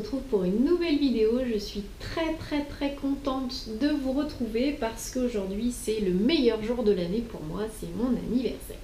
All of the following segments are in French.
retrouve pour une nouvelle vidéo. Je suis très contente de vous retrouver parce qu'aujourd'hui c'est le meilleur jour de l'année pour moi, c'est mon anniversaire.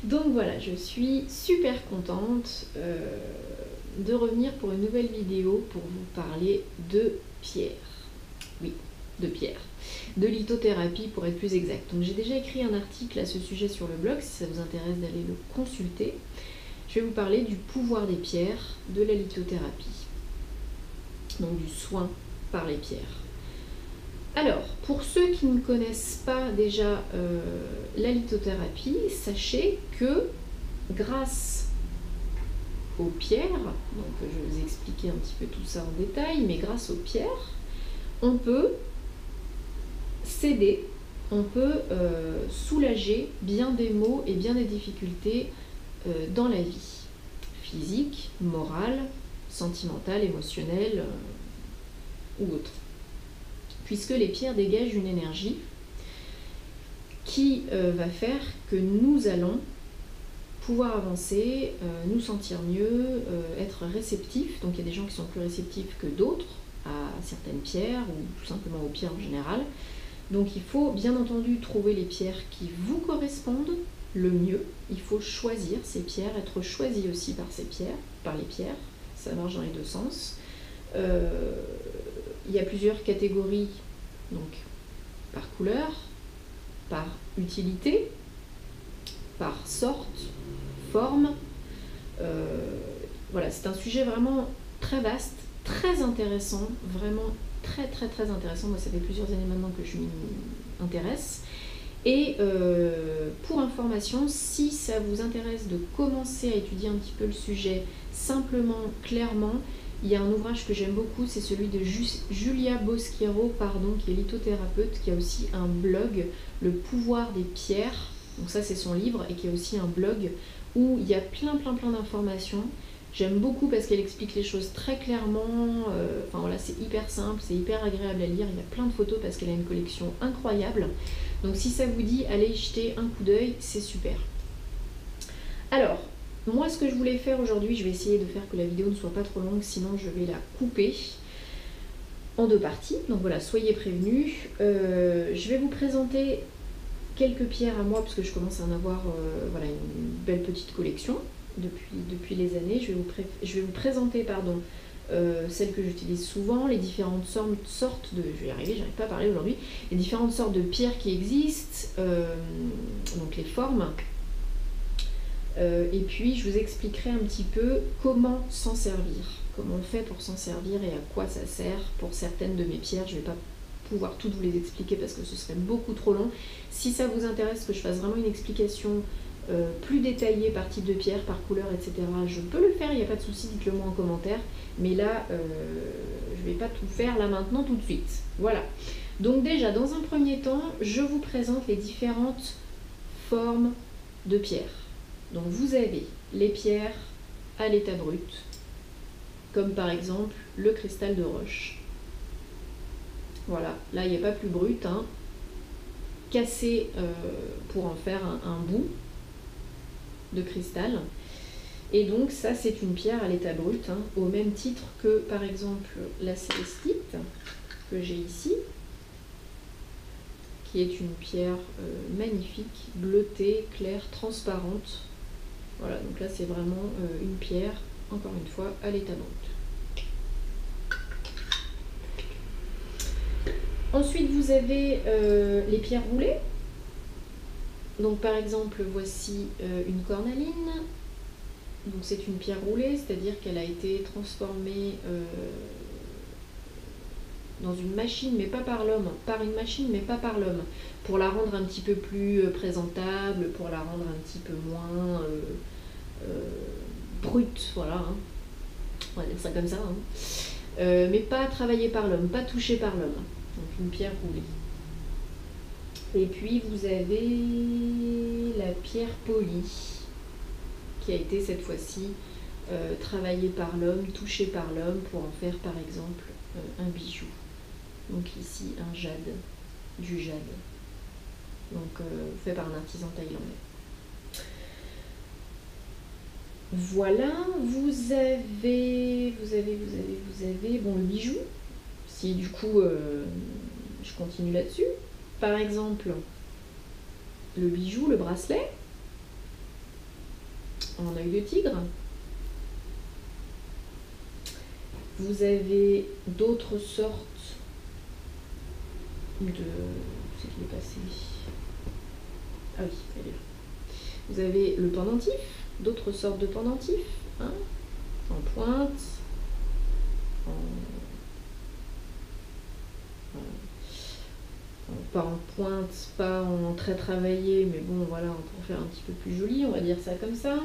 Donc voilà, je suis super contente de revenir pour une nouvelle vidéo pour vous parler de pierre. Oui, de pierre. De lithothérapie pour être plus exact. Donc j'ai déjà écrit un article à ce sujet sur le blog, si ça vous intéresse d'aller le consulter. Je vais vous parler du pouvoir des pierres, de la lithothérapie, donc du soin par les pierres. Alors, pour ceux qui ne connaissent pas déjà la lithothérapie, sachez que grâce aux pierres, donc je vais vous expliquer un petit peu tout ça en détail, mais grâce aux pierres, on peut s'aider, on peut soulager bien des maux et bien des difficultés dans la vie, physique, morale, sentimentale, émotionnelle ou autre. Puisque les pierres dégagent une énergie qui va faire que nous allons pouvoir avancer, nous sentir mieux, être réceptifs. Donc il y a des gens qui sont plus réceptifs que d'autres à certaines pierres ou tout simplement aux pierres en général. Donc il faut bien entendu trouver les pierres qui vous correspondent le mieux. Il faut choisir ces pierres, être choisi aussi par les pierres. Ça marche dans les deux sens. Il y a plusieurs catégories, donc par couleur, par utilité, par sorte, forme. Voilà, c'est un sujet vraiment très vaste, très intéressant, vraiment très intéressant. Moi, ça fait plusieurs années maintenant que je m'y intéresse. Et pour information, si ça vous intéresse de commencer à étudier un petit peu le sujet simplement, clairement, il y a un ouvrage que j'aime beaucoup, c'est celui de Julia Bosquero, qui est lithothérapeute, qui a aussi un blog, Le pouvoir des pierres. Donc ça c'est son livre, et qui a aussi un blog où il y a plein d'informations. J'aime beaucoup parce qu'elle explique les choses très clairement, enfin voilà, c'est hyper simple, c'est hyper agréable à lire, il y a plein de photos parce qu'elle a une collection incroyable. Donc si ça vous dit, allez y jeter un coup d'œil, c'est super. Alors, moi ce que je voulais faire aujourd'hui, je vais essayer de faire que la vidéo ne soit pas trop longue, sinon je vais la couper en deux parties. Donc voilà, soyez prévenus. Je vais vous présenter quelques pierres à moi, parce que je commence à en avoir voilà, une belle petite collection depuis les années. Je vais vous présenter celles que j'utilise souvent, les différentes sortes de... Je vais y arriver, j'arrive pas à parler aujourd'hui. Les différentes sortes de pierres qui existent, donc les formes. Et puis je vous expliquerai un petit peu comment s'en servir, comment on fait pour s'en servir et à quoi ça sert pour certaines de mes pierres. Je vais pas pouvoir toutes vous les expliquer parce que ce serait beaucoup trop long. Si ça vous intéresse que je fasse vraiment une explication plus détaillée par type de pierre, par couleur, etc., je peux le faire, il n'y a pas de souci, dites-le moi en commentaire. Mais là, je vais pas tout faire là maintenant tout de suite. Voilà. Donc déjà, dans un premier temps, je vous présente les différentes formes de pierres. Donc vous avez les pierres à l'état brut, comme par exemple le cristal de roche. Voilà, là il n'y a pas plus brut, hein. Cassé pour en faire un bout de cristal. Et donc ça c'est une pierre à l'état brut, hein, au même titre que par exemple la célestite que j'ai ici, qui est une pierre magnifique, bleutée, claire, transparente. Voilà, donc là c'est vraiment une pierre, encore une fois, à l'état brut. Ensuite vous avez les pierres roulées. Donc par exemple voici une cornaline. Donc c'est une pierre roulée, c'est-à-dire qu'elle a été transformée dans une machine, mais pas par l'homme, par une machine, mais pas par l'homme, pour la rendre un petit peu plus présentable, pour la rendre un petit peu moins brute, voilà, hein. On va dire ça comme ça, hein. Mais pas travaillée par l'homme, pas touchée par l'homme, donc une pierre roulée. Et puis vous avez la pierre polie, qui a été cette fois-ci travaillée par l'homme, touchée par l'homme, pour en faire par exemple un bijou. Donc ici un jade, du jade, donc fait par un artisan thaïlandais. Voilà, vous avez, bon, le bijou, si du coup, je continue là-dessus. Par exemple, le bijou, le bracelet, en œil de tigre. Vous avez d'autres sortes de... C'est qu'il est passé. Ah oui, elle est là. Vous avez le pendentif, d'autres sortes de pendentifs, hein, en pointe, pas en pointe, pas en très travaillé, mais bon voilà, pour faire un petit peu plus joli, on va dire ça comme ça.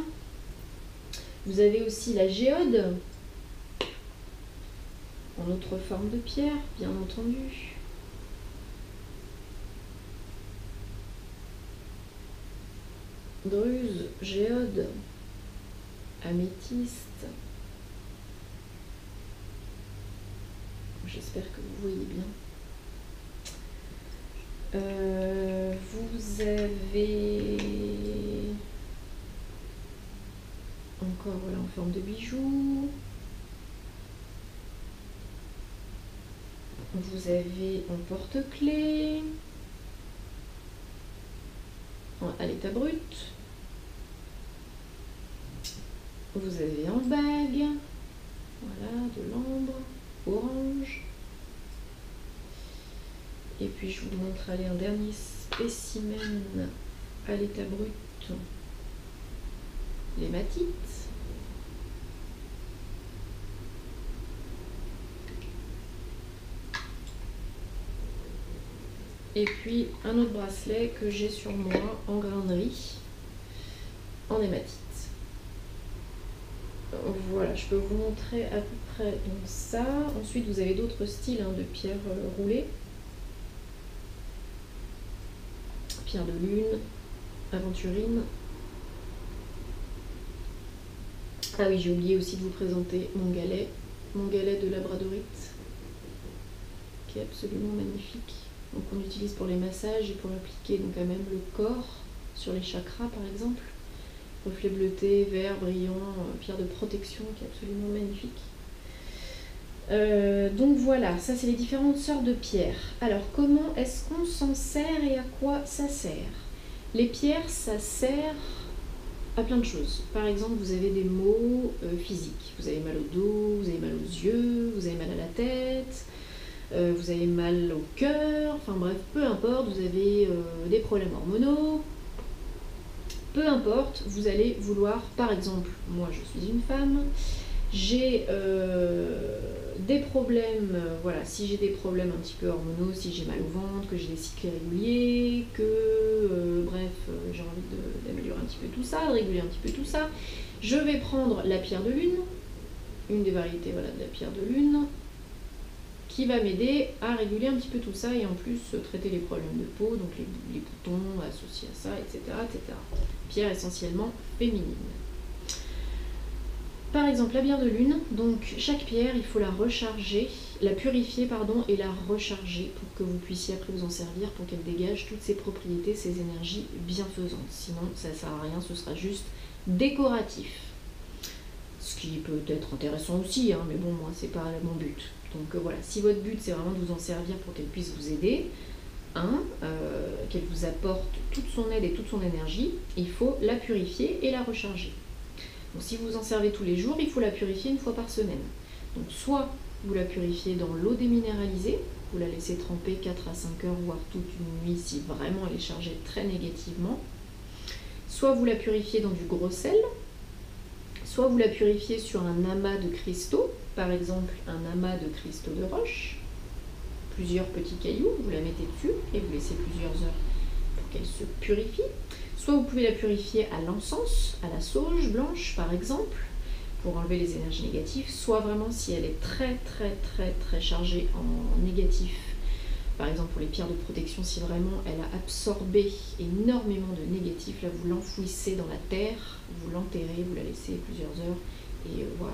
Vous avez aussi la géode, en autre forme de pierre, bien entendu. Druse, géode, améthyste. J'espère que vous voyez bien. Vous avez encore voilà, en forme de bijoux. Vous avez en porte-clés, à l'état brut. Vous avez en bague, voilà, de l'ambre, orange. Et puis je vous montre un dernier spécimen à l'état brut, l'hématite. Et puis un autre bracelet que j'ai sur moi en grainerie, en hématite. Voilà, je peux vous montrer à peu près donc ça. Ensuite, vous avez d'autres styles de pierres roulées. Pierre de lune, aventurine. Ah oui, j'ai oublié aussi de vous présenter mon galet de labradorite, qui est absolument magnifique. Donc on utilise pour les massages et pour l'appliquer donc à même le corps, sur les chakras par exemple. Reflet bleuté, vert, brillant, pierre de protection qui est absolument magnifique. Donc voilà, ça c'est les différentes sortes de pierres. Alors comment est-ce qu'on s'en sert et à quoi ça sert? Les pierres, ça sert à plein de choses. Par exemple, vous avez des maux physiques. Vous avez mal au dos, vous avez mal aux yeux, vous avez mal à la tête, vous avez mal au cœur, enfin bref, peu importe, vous avez des problèmes hormonaux. Peu importe, vous allez vouloir, par exemple, moi je suis une femme, j'ai des problèmes, voilà, si j'ai des problèmes un petit peu hormonaux, si j'ai mal au ventre, que j'ai des cycles irréguliers, que, bref, j'ai envie d'améliorer un petit peu tout ça, de réguler un petit peu tout ça, je vais prendre la pierre de lune, une des variétés voilà, de la pierre de lune, qui va m'aider à réguler un petit peu tout ça et en plus traiter les problèmes de peau, donc les boutons associés à ça, etc., etc. Pierre essentiellement féminine. Par exemple, la pierre de lune, donc chaque pierre, il faut la recharger, la purifier, pardon, et la recharger pour que vous puissiez après vous en servir, pour qu'elle dégage toutes ses propriétés, ses énergies bienfaisantes. Sinon, ça ne sert à rien, ce sera juste décoratif. Ce qui peut être intéressant aussi, mais bon, moi, c'est pas mon but. Donc voilà, si votre but, c'est vraiment de vous en servir pour qu'elle puisse vous aider, qu'elle vous apporte toute son aide et toute son énergie, il faut la purifier et la recharger. Donc si vous en servez tous les jours, il faut la purifier une fois par semaine. Donc soit vous la purifiez dans l'eau déminéralisée, vous la laissez tremper 4 à 5 heures, voire toute une nuit si vraiment elle est chargée très négativement. Soit vous la purifiez dans du gros sel, soit vous la purifiez sur un amas de cristaux, par exemple un amas de cristaux de roche, plusieurs petits cailloux, vous la mettez dessus et vous laissez plusieurs heures pour qu'elle se purifie. Soit vous pouvez la purifier à l'encens, à la sauge blanche par exemple, pour enlever les énergies négatives, soit vraiment si elle est très chargée en négatif, par exemple pour les pierres de protection, si vraiment elle a absorbé énormément de négatif, là vous l'enfouissez dans la terre, vous l'enterrez, vous la laissez plusieurs heures et voilà.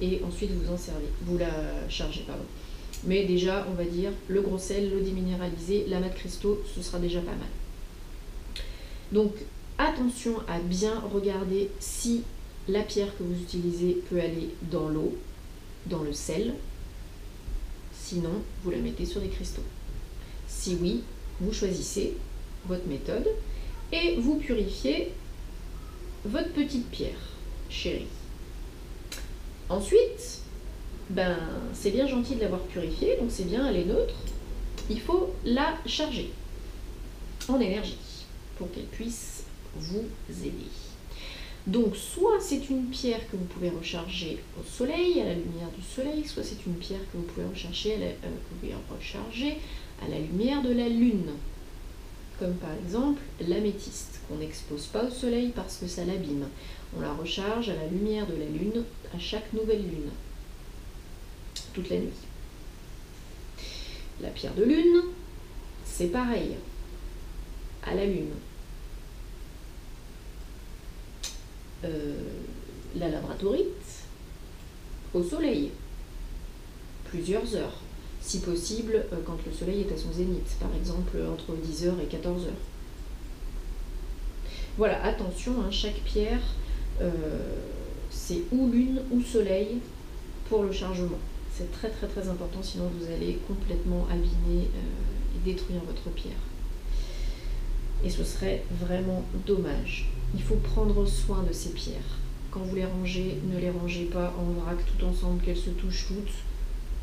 Et ensuite vous en servez, vous la chargez, pardon. Mais déjà, on va dire, le gros sel, l'eau déminéralisée, l'amas de cristaux, ce sera déjà pas mal. Donc, attention à bien regarder si la pierre que vous utilisez peut aller dans l'eau, dans le sel. Sinon, vous la mettez sur des cristaux. Si oui, vous choisissez votre méthode et vous purifiez votre petite pierre chérie. Ensuite, c'est bien gentil de l'avoir purifiée, donc c'est bien, elle est neutre. Il faut la charger en énergie pour qu'elle puisse vous aider. Donc, soit c'est une pierre que vous pouvez recharger au soleil, à la lumière du soleil, soit c'est une pierre que vous pouvez recharger à la lumière de la lune. Comme par exemple l'améthyste, qu'on n'expose pas au soleil parce que ça l'abîme. On la recharge à la lumière de la lune à chaque nouvelle lune, toute la nuit. La pierre de lune, c'est pareil, à la lune. La labradorite, au soleil, plusieurs heures. Si possible, quand le soleil est à son zénith, par exemple entre 10h et 14h. Voilà, attention, hein, chaque pierre, c'est ou lune ou soleil pour le chargement. C'est très très très important, sinon vous allez complètement abîmer et détruire votre pierre. Et ce serait vraiment dommage. Il faut prendre soin de ces pierres. Quand vous les rangez, ne les rangez pas en vrac tout ensemble, qu'elles se touchent toutes.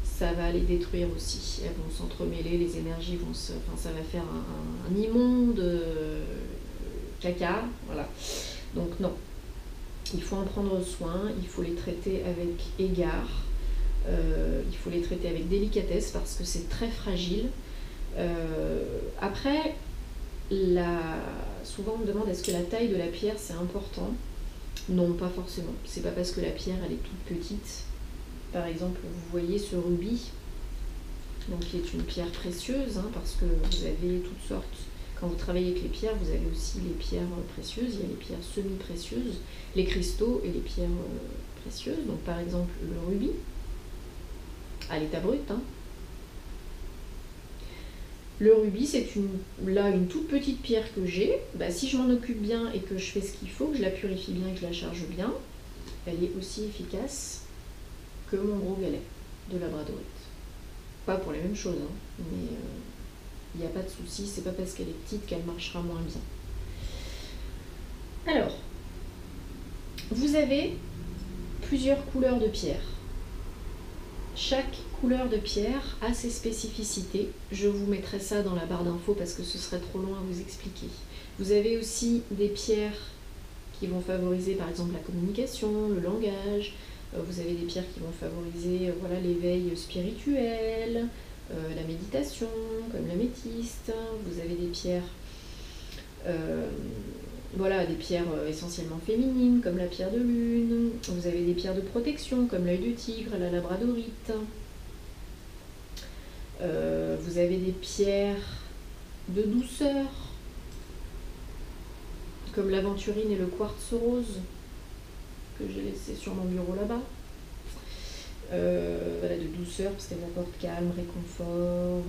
Ça va les détruire aussi. Elles vont s'entremêler, les énergies vont se... Enfin, ça va faire un immonde caca. Voilà. Donc non. Il faut en prendre soin, il faut les traiter avec égard. Il faut les traiter avec délicatesse parce que c'est très fragile. Après, souvent on me demande est-ce que la taille de la pierre c'est important? Non, pas forcément. C'est pas parce que la pierre elle est toute petite. Par exemple, vous voyez ce rubis, donc qui est une pierre précieuse, hein, parce que vous avez toutes sortes. Quand vous travaillez avec les pierres, vous avez aussi les pierres précieuses. Il y a les pierres semi-précieuses, les cristaux et les pierres précieuses. Donc par exemple le rubis, à l'état brut. Hein. Le rubis, c'est une toute petite pierre que j'ai. Si je m'en occupe bien et que je fais ce qu'il faut, que je la purifie bien et que je la charge bien, elle est aussi efficace que mon gros galet de labradorite. Pas pour les mêmes choses, hein, mais il n'y a pas de souci, c'est pas parce qu'elle est petite qu'elle marchera moins bien. Alors, vous avez plusieurs couleurs de pierre. Chaque couleur de pierre a ses spécificités. Je vous mettrai ça dans la barre d'infos parce que ce serait trop long à vous expliquer. Vous avez aussi des pierres qui vont favoriser par exemple la communication, le langage. Vous avez des pierres qui vont favoriser l'éveil spirituel, la méditation, comme l'améthyste. Vous avez des pierres, des pierres essentiellement féminines, comme la pierre de lune. Vous avez des pierres de protection, comme l'œil de tigre, la labradorite. Vous avez des pierres de douceur, comme l'aventurine et le quartz rose, que j'ai laissé sur mon bureau là-bas. De douceur, parce qu'elle apporte calme, réconfort,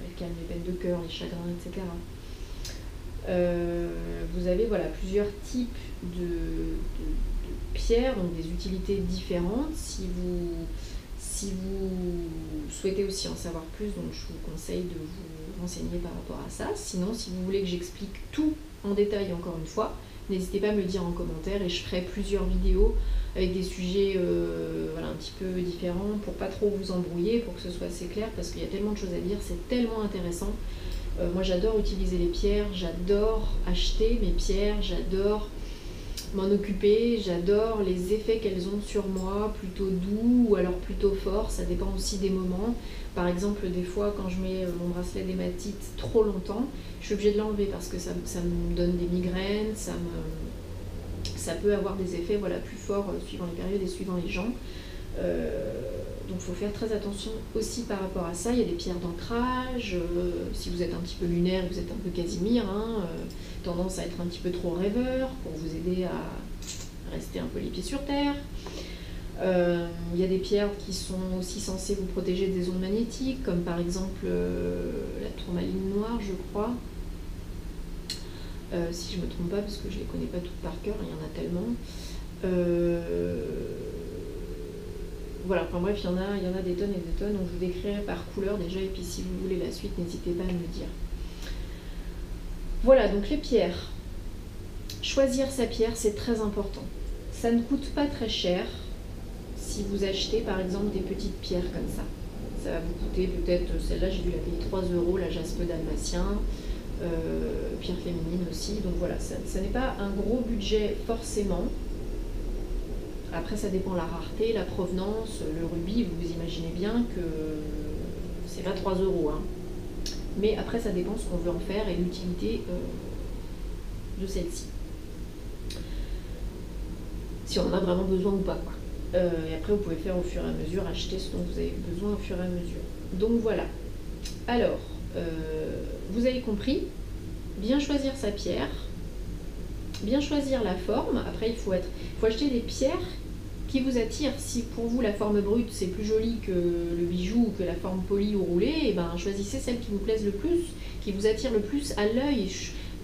elle calme les peines de cœur, les chagrins, etc. Vous avez plusieurs types de pierres, donc des utilités différentes. Si vous souhaitez aussi en savoir plus, donc je vous conseille de vous renseigner par rapport à ça. Sinon, si vous voulez que j'explique tout en détail encore une fois, n'hésitez pas à me le dire en commentaire et je ferai plusieurs vidéos avec des sujets un petit peu différents pour pas trop vous embrouiller, pour que ce soit assez clair, parce qu'il y a tellement de choses à dire, c'est tellement intéressant. Moi j'adore utiliser les pierres, j'adore acheter mes pierres, j'adore m'en occuper, j'adore les effets qu'elles ont sur moi, plutôt doux ou alors plutôt forts, ça dépend aussi des moments. Par exemple, des fois quand je mets mon bracelet d'hématite trop longtemps, je suis obligée de l'enlever parce que ça me donne des migraines, ça peut avoir des effets plus forts suivant les périodes et suivant les gens. Donc il faut faire très attention aussi par rapport à ça. Il y a des pierres d'ancrage, si vous êtes un petit peu lunaire, vous êtes un peu Casimir, tendance à être un petit peu trop rêveur pour vous aider à rester un peu les pieds sur terre. Il y a des pierres qui sont aussi censées vous protéger des ondes magnétiques, comme par exemple la tourmaline noire, je crois. Si je ne me trompe pas, parce que je ne les connais pas toutes par cœur, il y en a tellement. Voilà, enfin bref, il y en a des tonnes et des tonnes, donc je vous décrirai par couleur déjà, et puis si vous voulez la suite, n'hésitez pas à me dire. Voilà, donc les pierres. Choisir sa pierre, c'est très important. Ça ne coûte pas très cher si vous achetez par exemple des petites pierres comme ça. Ça va vous coûter peut-être, celle-là j'ai dû la payer 3 €, la jaspe dalmatien, pierre féminine aussi. Donc voilà, ça n'est pas un gros budget forcément. Après ça dépend la rareté, la provenance, le rubis, vous imaginez bien que c'est pas 3 €. Hein. Mais après ça dépend ce qu'on veut en faire et l'utilité de celle-ci. Si on en a vraiment besoin ou pas, quoi. Et après vous pouvez faire au fur et à mesure, acheter ce dont vous avez besoin au fur et à mesure. Donc voilà. Alors, vous avez compris, bien choisir sa pierre, bien choisir la forme. Après il faut acheter des pierres qui vous attirent. Si pour vous la forme brute c'est plus joli que le bijou ou que la forme polie ou roulée, et ben choisissez celles qui vous plaisent le plus, qui vous attirent le plus à l'œil.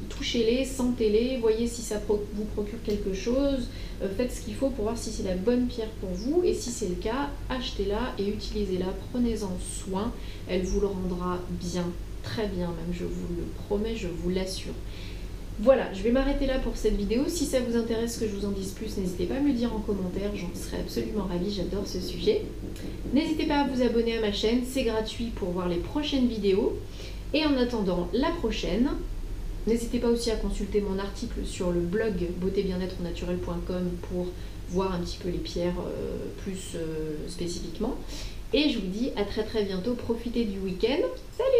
Touchez-les, sentez-les, voyez si ça vous procure quelque chose, faites ce qu'il faut pour voir si c'est la bonne pierre pour vous, et si c'est le cas, achetez-la et utilisez-la, prenez-en soin, elle vous le rendra bien, très bien même, je vous le promets, je vous l'assure. Voilà, je vais m'arrêter là pour cette vidéo. Si ça vous intéresse que je vous en dise plus, n'hésitez pas à me le dire en commentaire, j'en serais absolument ravie, j'adore ce sujet. N'hésitez pas à vous abonner à ma chaîne, c'est gratuit pour voir les prochaines vidéos. Et en attendant la prochaine, n'hésitez pas aussi à consulter mon article sur le blog beauté-bien-être-naturel.com pour voir un petit peu les pierres plus spécifiquement. Et je vous dis à très très bientôt, profitez du week-end. Salut!